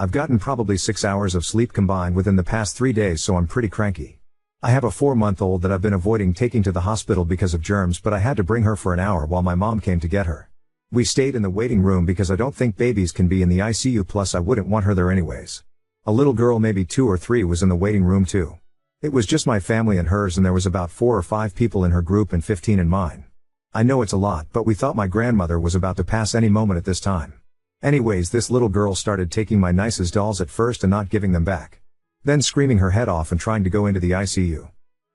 I've gotten probably 6 hours of sleep combined within the past 3 days, so I'm pretty cranky. I have a 4-month-old that I've been avoiding taking to the hospital because of germs, but I had to bring her for an hour while my mom came to get her. We stayed in the waiting room because I don't think babies can be in the ICU, plus I wouldn't want her there anyways. A little girl, maybe 2 or 3, was in the waiting room too. It was just my family and hers, and there was about 4 or 5 people in her group and 15 in mine. I know it's a lot, but we thought my grandmother was about to pass any moment at this time. Anyways, this little girl started taking my nicest dolls at first and not giving them back. Then screaming her head off and trying to go into the ICU.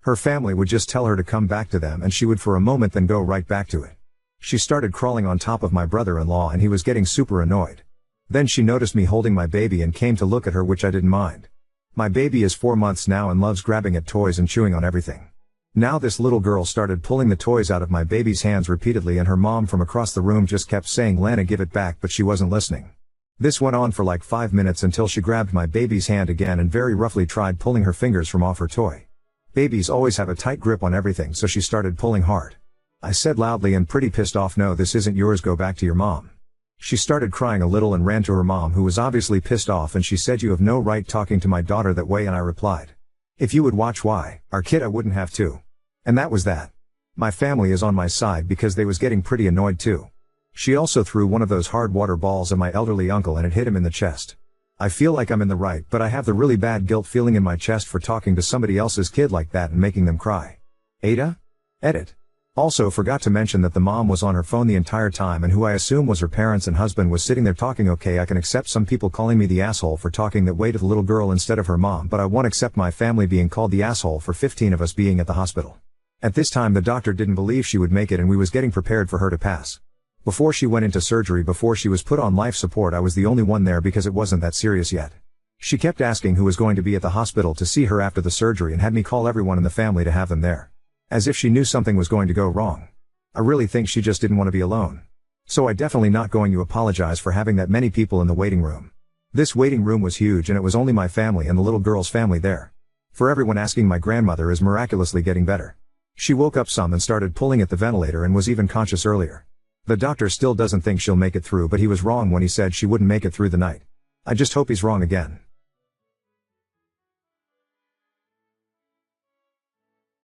Her family would just tell her to come back to them, and she would for a moment then go right back to it. She started crawling on top of my brother-in-law, and he was getting super annoyed. Then she noticed me holding my baby and came to look at her, which I didn't mind. My baby is 4 months now and loves grabbing at toys and chewing on everything. Now this little girl started pulling the toys out of my baby's hands repeatedly, and her mom from across the room just kept saying, "Lana, give it back," but she wasn't listening. This went on for like 5 minutes until she grabbed my baby's hand again and very roughly tried pulling her fingers from off her toy. Babies always have a tight grip on everything, so she started pulling hard. I said loudly and pretty pissed off, "No, this isn't yours, go back to your mom." She started crying a little and ran to her mom, who was obviously pissed off, and she said, "You have no right talking to my daughter that way," and I replied, "If you would watch why, our kid, I wouldn't have to." And that was that. My family is on my side because they was getting pretty annoyed too. She also threw one of those hard water balls at my elderly uncle and it hit him in the chest. I feel like I'm in the right, but I have the really bad guilt feeling in my chest for talking to somebody else's kid like that and making them cry. Ada? Edit. Also forgot to mention that the mom was on her phone the entire time, and who I assume was her parents and husband was sitting there talking. Okay, I can accept some people calling me the asshole for talking that way to the little girl instead of her mom, but I won't accept my family being called the asshole for 15 of us being at the hospital. At this time the doctor didn't believe she would make it, and we was getting prepared for her to pass. Before she went into surgery, before she was put on life support, I was the only one there because it wasn't that serious yet. She kept asking who was going to be at the hospital to see her after the surgery and had me call everyone in the family to have them there. As if she knew something was going to go wrong. I really think she just didn't want to be alone. So I definitely not going to apologize for having that many people in the waiting room. This waiting room was huge, and it was only my family and the little girl's family there. For everyone asking, my grandmother is miraculously getting better. She woke up some and started pulling at the ventilator and was even conscious earlier. The doctor still doesn't think she'll make it through, but he was wrong when he said she wouldn't make it through the night. I just hope he's wrong again.